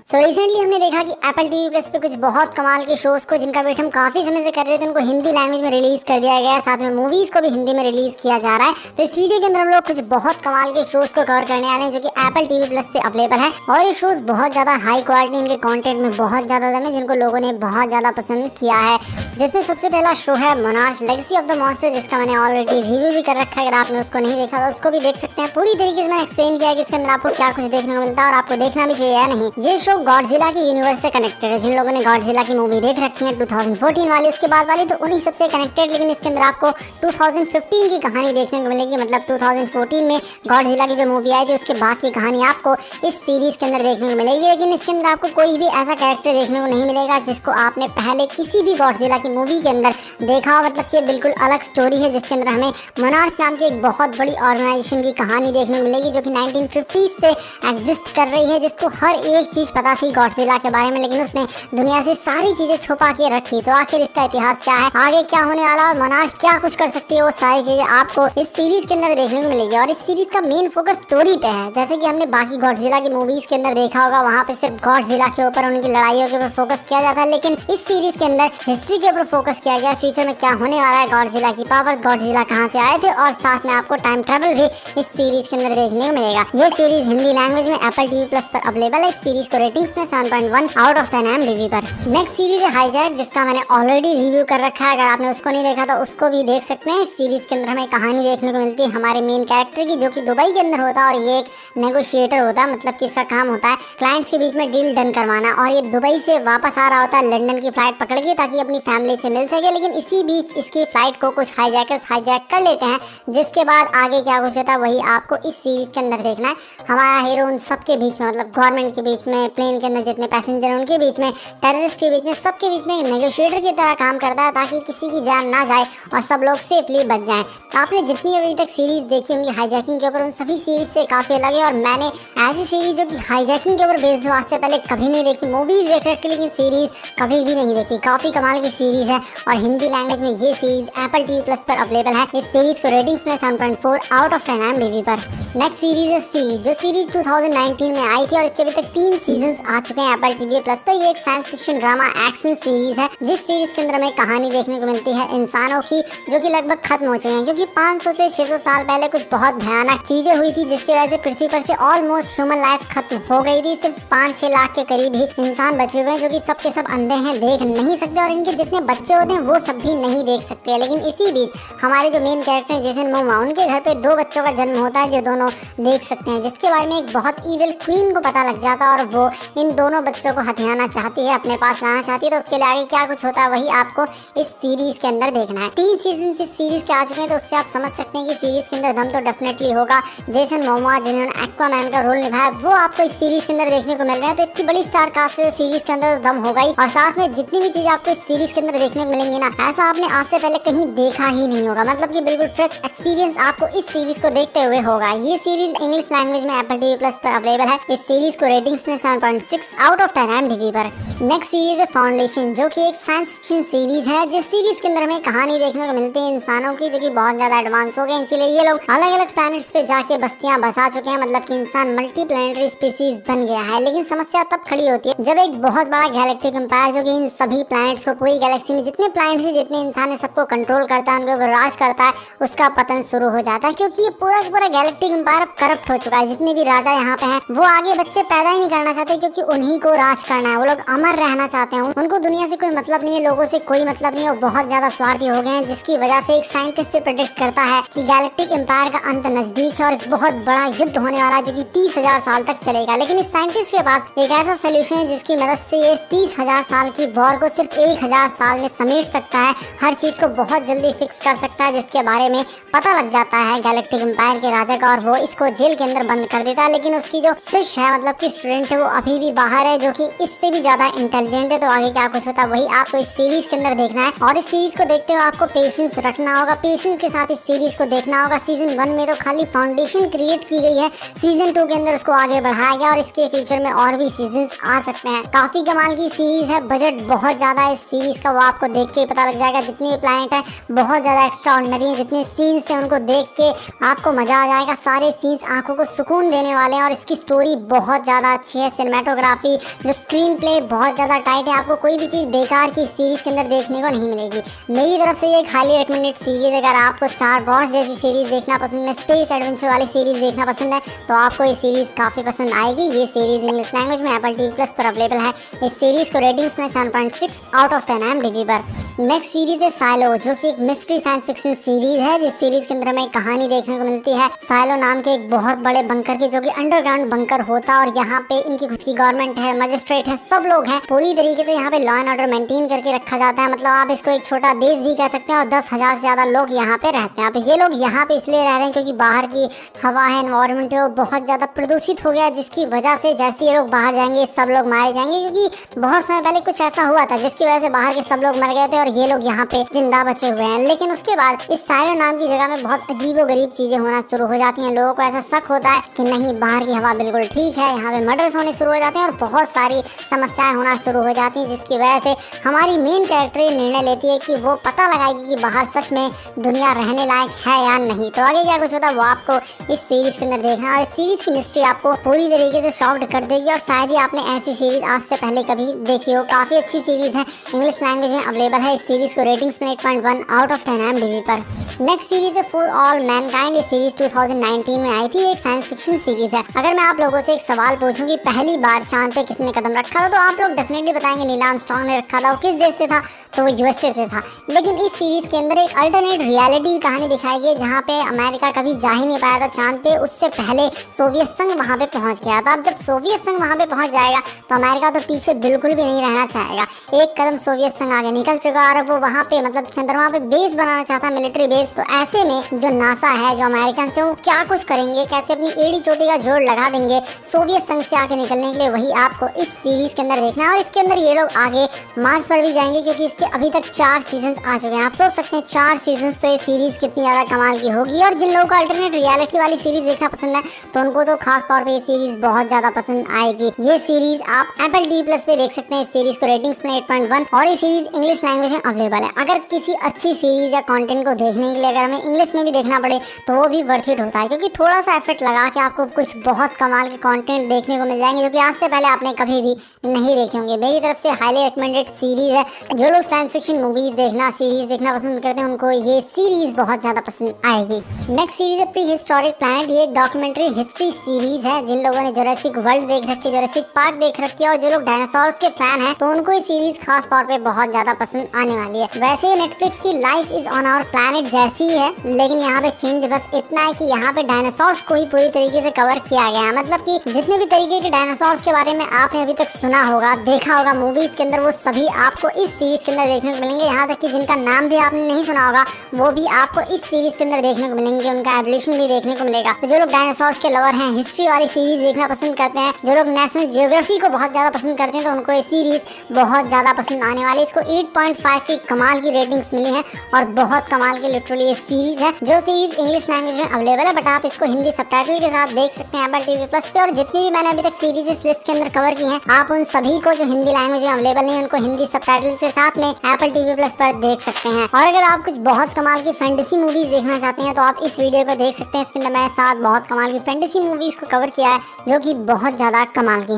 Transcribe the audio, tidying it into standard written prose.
So recently हमने देखा कि एप्पल टीवी प्लस पे कुछ बहुत कमाल के शोज को जिनका वेट हम काफी समय से कर रहे थे उनको हिंदी लैंग्वेज में रिलीज कर दिया गया है। साथ में मूवीज को भी हिंदी में रिलीज किया जा रहा है। तो इस वीडियो के अंदर हम लोग कुछ बहुत कमाल के शोज को कवर करने वाले हैं जो कि एप्पल टीवी प्लस पे अवेलेबल है। और ये शोज बहुत ज्यादा हाई क्वालिटी, इनके कंटेंट में बहुत ज्यादा दम है जिनको लोगों ने बहुत ज्यादा पसंद किया है। जिसमें सबसे पहला शो है monarch legacy of the monster, जिसका मैंने ऑलरेडी रिव्यू भी कर रखा है। अगर आपने उसको नहीं देखा तो उसको भी देख सकते हैं। पूरी तरीके से मैंने एक्सप्लेन किया है कि इसके अंदर आपको क्या कुछ देखने को मिलता है और आपको देखना भी चाहिए या नहीं। ये शो गॉडजिला के यूनिवर्स से कनेक्टेड है। जिन लोगों ने गॉडजिला की मूवी देख रखी है 2014 वाली, उसके बाद वाली, तो उन्हीं सबसे कनेक्टेड। लेकिन इसके अंदर आपको 2015 की कहानी देखने को मिलेगी। मतलब 2014 में गॉडजिला की जो मूवी आई थी उसके बाद की कहानी आपको इस सीरीज के अंदर देखने को मिलेगी। लेकिन इसके अंदर आपको कोई भी ऐसा कैरेक्टर देखने को नहीं मिलेगा जिसको आपने पहले किसी भी गॉडजिला की मूवी के अंदर देखा हो। मतलब कि बिल्कुल अलग स्टोरी है जिसके अंदर हमें मोनार्च नाम की एक बहुत बड़ी ऑर्गेनाइजेशन की कहानी देखने को मिलेगी जो कि 1950s से एग्जिस्ट कर रही है, जिसको हर एक चीज पता थी गॉडजिला के बारे में, लेकिन उसने दुनिया से सारी चीजें छुपा के रखी। तो आखिर इसका इतिहास क्या है, आगे क्या होने वाला है, मोनार्च क्या कुछ कर सकती है, वो सारी चीजें आपको इस सीरीज के अंदर देखने को मिलेगी। और इस सीरीज का मेन फोकस स्टोरी पे है। जैसे कि हमने बाकी गॉडजिला की मूवीज के अंदर देखा होगा, वहाँ पे सिर्फ गॉडजिला के ऊपर, उनकी लड़ाइयों के ऊपर फोकस किया जाता है। लेकिन इस सीरीज के अंदर हिस्ट्री के ऊपर फोकस किया गया, फ्यूचर में क्या होने वाला है, गॉडजिला की पावर्स, गॉडजिला कहाँ से आए थे, और साथ में आपको टाइम ट्रेवल भी इस सीरीज के अंदर देखने को मिलेगा। ये सीरीज हिंदी लैंग्वेज में एप्पल टीवी प्लस पर अवेलेबल है। इस सीरीज को रेटिंग्स में 7.1 आउट ऑफ 10 IMDb पर। नेक्स्ट सीरीज है हाईजैक, जिसका मैंने ऑलरेडी रिव्यू कर रखा है। अगर आपने उसको नहीं देखा तो उसको भी देख सकते हैं। इस सीरीज के अंदर हमें कहानी देखने को मिलती है हमारे मेन कैरेक्टर की, जो कि दुबई के अंदर होता है और ये एक नेगोशिएटर होता है। मतलब कि इसका काम होता है क्लाइंट्स के बीच में डील डन करवाना। और ये दुबई से वापस आ रहा होता है लंदन की फ्लाइट पकड़ के, ताकि अपनी फैमिली से मिल सके। लेकिन इसी बीच इसकी फ्लाइट को कुछ हाईजैकर्स हाईजैक कर लेते हैं, जिसके बाद आगे क्या कुछ होता है वही आपको इस सीरीज के अंदर देखना है। हमारा हीरो उन सबके बीच में, मतलब गवर्नमेंट के बीच में, प्लेन के अंदर जितने पैसेंजर हैं उनके बीच में, टेररिस्ट के बीच में, सबके बीच में एक नेगोशिएटर की तरह काम करता है, ताकि किसी की जान ना जाए और सब लोग सेफली बच जाएं। आपने जितनी अभी तक सीरीज देखी होंगी हाईजैकिंग के ऊपर, उन सभी सीरीज से काफी अलग है। और मैंने ऐसी सीरीज जो कि हाईजैकिंग के ऊपर बेस्ड हो आज से पहले कभी नहीं देखी। मूवीज देख रखी लेकिन सीरीज कभी भी नहीं देखी। काफी कमाल की सीरीज है और हिंदी लैंग्वेज में ये सीरीज एप्पल टीवी प्लस पर अवेलेबल है। इस सीरीज को रेटिंग्स में 7.4 आउट ऑफ 10 IMDb पर। नेक्स्ट सीरीज है सी, जो सीरीज 2019 में आई थी और इसके अभी तक 3 सीजन्स आ चुके हैं एप्पल टीवी प्लस पर। ये एक science fiction drama action series है, जिस सीरीज के अंदर हमें कहानी देखने को मिलती है इंसानों की, जो कि लगभग खत्म हो चुके हैं। क्योंकि 500 से 600 साल पहले कुछ बहुत भयानक चीजें हुई थी, जिसकी वजह से पृथ्वी पर से ऑलमोस्ट ह्यूमन लाइफ खत्म हो गई थी। सिर्फ 5-6 लाख के करीब ही इंसान बचे हुए हैं, जो कि सब के सब अंधे हैं, देख नहीं सकते। और इनके जितने बच्चे होते हैं वो सब भी नहीं देख सकते। लेकिन इसी बीच हमारे जो मेन कैरेक्टर है जेसन मोमा, उनके घर पे 2 बच्चों का जन्म होता है जो दोनों देख सकते हैं, जिसके बारे में एक बहुत ईविल क्वीन को पता लग जाता है और वो इन दोनों बच्चों को हथियाना चाहती है, अपने पास लाना चाहती है। तो उसके लिए आगे क्या कुछ होता है वही आपको इस सीरीज के अंदर देखना है। 3 सीजन इस सीरीज के आ चुके हैं, तो उससे आप समझ सकते हैं कि सीरीज के अंदर दम तो डेफिनेटली होगा। जेसन मोमा जिन्होंने एक्वामैन का रोल निभाया, वो आपको इस सीरीज के अंदर देखने को मिल रहे हैं। तो इतनी बड़ी स्टार कास्ट है सीरीज के अंदर, दम होगा ही। और साथ में जितनी भी चीज आपको इस सीरीज के अंदर देखने को मिलेंगी ना, ऐसा आपने आज से पहले कहीं देखा ही नहीं होगा। मतलब कि बिल्कुल फ्रेश एक्सपीरियंस आपको इस सीरीज को देखते हुए होगा। ये सीरीज इंग्लिश लैंग्वेज में एप्पल टीवी प्लस पर अवेलेबल है। इस सीरीज को रेटिंग्स में 7.6 आउट ऑफ 10 IMDb पर। नेक्स्ट सीरीज है फाउंडेशन, जो कि एक साइंस फिक्शन सीरीज है, जिस सीरीज के अंदर हमें कहानी देखने को मिलती है इंसानों की, जो कि बहुत ज्यादा एडवांस हो गए, इसीलिए ये लोग अलग अलग प्लैनेट्स पे जाके बस्तियां बसा चुके हैं। मतलब कि इंसान मल्टी प्लैनेटरी स्पीसीज बन गया है। लेकिन समस्या तब खड़ी होती है जब एक बहुत बड़ा गैलेक्टिक एम्पायर, जो कि इन सभी प्लैनेट्स को, पूरी गैलेक्सी में जितने प्लैनेट्स हैं, जितने इंसान है, सबको कंट्रोल करता है, उनके ऊपर राज करता है, उसका पतन शुरू हो जाता है। क्योंकि ये पूरा गैलेक्टिक एम्पायर अब करप्ट हो चुका है। जितने भी राजा यहाँ पे हैं वो आगे बच्चे पैदा ही नहीं करना चाहते, क्योंकि उन्हीं को राज करना है। वो लोग अमर रहना चाहते हैं, उनको दुनिया से कोई मतलब नहीं है, लोगों से कोई मतलब नहीं है। वो बहुत ज्यादा स्वार्थी हो गए हैं, जिसकी वजह से एक साइंटिस्ट प्रेडिक्ट करता है कि गैलेक्टिक एम्पायर का अंत नजदीक है और एक बहुत बड़ा युद्ध होने वाला है, जो कि 30,000 साल तक चलेगा। लेकिन इस साइंटिस्ट के पास एक ऐसा सोल्यूशन है जिसकी मदद से ये 30,000 साल की वॉर को सिर्फ 1,000 साल में समेट सकता है। हर चीज को बहुत जल्दी फिक्स कर सकता है, जिसके बारे में पता लग जाता है गैलेक्टिक एम्पायर के राजा का, और वो इसको जेल के अंदर बंद कर देता है। लेकिन उसकी जो शिष्य है, मतलब कि स्टूडेंट है, वो अभी भी बाहर है, जो कि इससे भी ज्यादा इंटेलिजेंट है। तो आगे क्या कुछ होता है वही आपको इस सीरीज के अंदर देखना है। और इस सीरीज को देखते हुए आपको पेशेंस रखना होगा, पेशेंस के साथ इस सीरीज को देखना होगा। सीजन 1 में तो खाली फाउंडेशन क्रिएट की गई है, सीजन 2 के अंदर उसको आगे बढ़ाया गया और इसके फ्यूचर में और भी सीजन्स आ सकते हैं। काफी कमाल की सीरीज है, बजट बहुत ज्यादा है इस सीरीज का, वो आपको देख के पता लग जाएगा। जितने भी प्लैनेट है बहुत ज्यादा एक्स्ट्राऑर्डिनरी है, जितने सीन्स हैं उनको देख के आपको मजा आ जाएगा। सारे सीन्स आंखों को सुकून देने वाले हैं और इसकी स्टोरी बहुत ज्यादा अच्छी है। सिनेमेटोग्राफी, जो स्क्रीन प्ले बहुत ज़्यादा टाइट है, आपको कोई भी चीज़ बेकार की सीरीज़ के अंदर देखने को नहीं मिलेगी। मेरी तरफ से ये एक हाईली रिकमेंडेड सीरीज़ है। अगर आपको स्टार वॉर्स जैसी सीरीज़ देखना पसंद है, स्पेस एडवेंचर वाली सीरीज़ देखना पसंद है, तो आपको ये सीरीज़ काफ़ी पसंद आएगी। ये सीरीज़ इंग्लिश लैंग्वेज में एप्पल TV Plus पर अवेलेबल है। इस सीरीज़ को रेटिंग्स में 7.6 आउट ऑफ 10 IMDb पर। नेक्स्ट सीरीज है साइलो, जो कि एक मिस्ट्री साइंस फिक्शन सीरीज है। जिस सीरीज के अंदर हमें कहानी देखने को मिलती है साइलो नाम के एक बहुत बड़े बंकर की, जो कि अंडरग्राउंड बंकर होता है और यहाँ पे इनकी खुद की गवर्नमेंट है, मजिस्ट्रेट है, सब लोग हैं। पूरी तरीके से यहाँ पे लॉ एंड ऑर्डर मेंटेन करके रखा जाता है। मतलब आप इसको एक छोटा देश भी कह सकते हैं और 10,000 से ज्यादा लोग यहाँ पे रहते हैं। अब ये लोग यहाँ पे इसलिए रह रहे हैं क्योंकि बाहर की हवा है, एनवायरमेंट है, वो बहुत ज्यादा प्रदूषित हो गया, जिसकी वजह से जैसे ये लोग बाहर जाएंगे सब लोग मारे जाएंगे। क्योंकि बहुत समय पहले कुछ ऐसा हुआ था जिसकी वजह से बाहर के सब लोग मर गए थे और ये लोग यहाँ पे जिंदा बचे हुए हैं। लेकिन उसके बाद इस साइलो नाम की जगह में बहुत अजीबोगरीब चीजें होना शुरू हो जाती हैं। लोगों को ऐसा शक होता है कि नहीं, बाहर की हवा बिल्कुल ठीक है, यहाँ पे मर्डर्स होने शुरू हो जाते हैं और बहुत सारी समस्याएं होना शुरू हो जाती हैं, जिसकी वजह से हमारी मेन कैरेक्टर ये निर्णय लेती है कि वो पता लगाएगी कि बाहर सच में दुनिया रहने लायक है या नहीं। तो आगे क्या कुछ होता है वो आपको इस सीरीज के अंदर देखना है और इस सीरीज की मिस्ट्री आपको पूरी तरीके से शॉक्ड कर देगी। और शायद ही आपने ऐसी सीरीज आज से पहले कभी देखी हो। काफी अच्छी सीरीज है, इंग्लिश लैंग्वेज में अवेलेबल है। इस सीरीज को रेटिंग्स में 8.1 आउट ऑफ 10 IMDb पर। नेक्स्ट सीरीज है फॉर ऑल मैनकाइंड। ये सीरीज 2019 में आई थी, एक साइंस फिक्शन सीरीज है। अगर मैं आप लोगों से एक सवाल पूछूं कि पहली बार चांद पे किसने कदम रखा था, तो आप लोग डेफिनेटली बताएंगे नील आर्मस्ट्रांग ने रखा था। वो किस देश से था? तो वो USA से था। लेकिन इस सीरीज के अंदर एक अल्टरनेट रियलिटी की कहानी दिखाई गई, जहाँ पे अमेरिका कभी जा ही नहीं पाया था चांद पे। उससे पहले सोवियत संघ वहाँ पे पहुँच गया था। अब जब सोवियत संघ वहाँ पे पहुँच जाएगा तो अमेरिका तो पीछे बिल्कुल भी नहीं रहना चाहेगा। एक कदम सोवियत संघ आगे निकल चुका और अब वो वहाँ पे मतलब चंद्रमा पे बेस बनाना चाहता है, मिलिट्री बेस। तो ऐसे में जो नासा है, जो अमेरिकन से, वो क्या कुछ करेंगे, कैसे अपनी एड़ी चोटी का जोड़ लगा देंगे सोवियत संघ से आगे निकलने के लिए, वही आपको इस सीरीज के अंदर देखना है। और इसके अंदर ये लोग आगे मार्स पर भी जाएंगे, क्योंकि इसके अभी तक 4 सीजन्स आ चुके हैं। आप सोच सकते हैं 4 सीजन्स, तो ये सीरीज कितनी ज्यादा कमाल की होगी। और जिन लोगों को अल्टरनेट रियलिटी वाली सीरीज देखना पसंद है तो उनको तो खास तौर पे ये सीरीज बहुत ज्यादा पसंद आएगी। ये सीरीज आप एप्पल TV Plus पे देख सकते हैं। इस सीरीज को रेटिंग्स में 8.1 और ये सीरीज इंग्लिश लैंग्वेज में अवेलेबल है। अगर किसी अच्छी सीरीज या कंटेंट को देखने के लिए अगर हमें इंग्लिश में भी देखना पड़े तो वो भी वर्थ इट होता है, क्योंकि थोड़ा सा एफर्ट लगा के आपको कुछ बहुत कमाल के कंटेंट देखने को मिल जाएंगे, जो कि आज से पहले आपने कभी भी नहीं देखे होंगे। मेरी तरफ से हाईली रिकमेंडेड सीरीज है। जो लोग साइंस फिक्शन मूवीज देखना, सीरीज देखना पसंद करते हैं, उनको ये सीरीज बहुत ज्यादा पसंद आएगी। नेक्स्ट सीरीज है प्री हिस्टोरिक प्लैनेट। ये एक डॉक्यूमेंट्री हिस्ट्री सीरीज है। जिन लोगों ने जुरासिक वर्ल्ड देख रखी है, जुरासिक पार्क देख रखी है और जो लोग डायनासोर्स के फैन हैं, तो उनको ये सीरीज खास तौर पे बहुत ज्यादा पसंद आने वाली है। वैसे नेटफ्लिक्स की life is on our planet जैसी है, लेकिन यहाँ पे चेंज बस इतना है कि यहाँ पे डायनासोर्स को ही पूरी तरीके से कवर किया गया है। मतलब कि जितने भी तरीके के डायनासोर्स के बारे में आपने अभी तक सुना होगा, देखा होगा मूवीज के अंदर, वो सभी आपको इस सीरीज के अंदर देखने को मिलेंगे। यहाँ तक कि जिनका नाम भी आपने नहीं सुना होगा वो भी आपको इस सीरीज के अंदर देखने को मिलेंगे। उनका एवोल्यूशन भी देखने को मिलेगा। तो जो लोग डायनासोर्स के लवर हैं, हिस्ट्री वाली सीरीज देखना पसंद करते हैं, जो लोग नेशनल जियोग्राफी को बहुत ज्यादा पसंद करते हैं, तो उनको ये सीरीज बहुत ज्यादा पसंद आने वाली है। इसको 8.5 की कमाल की रेटिंग्स मिली है और बहुत कमाल की लिटरली ये सीरीज है। जो सीरीज इंग्लिश लैंग्वेज में अवेलेबल है, बट आप इसको हिंदी सबटाइटल के साथ देख सकते हैं एप्पल TV Plus पे। और जितनी भी मैंने अभी तक सीरीज इस लिस्ट के अंदर कवर की हैं, आप उन सभी को जो हिंदी लैंग्वेज में अवेलेबल नहीं, उनको हिंदी सबटाइटल के साथ में एप्पल TV Plus पर देख सकते हैं। और अगर आप कुछ बहुत कमाल की फैंटेसी मूवीज देखना चाहते हैं तो आप इस वीडियो को देख सकते हैं। इसके अंदर मैंने 7 बहुत कमाल की फैंटेसी मूवीज को कवर किया है, जो कि बहुत ज्यादा कमाल की है।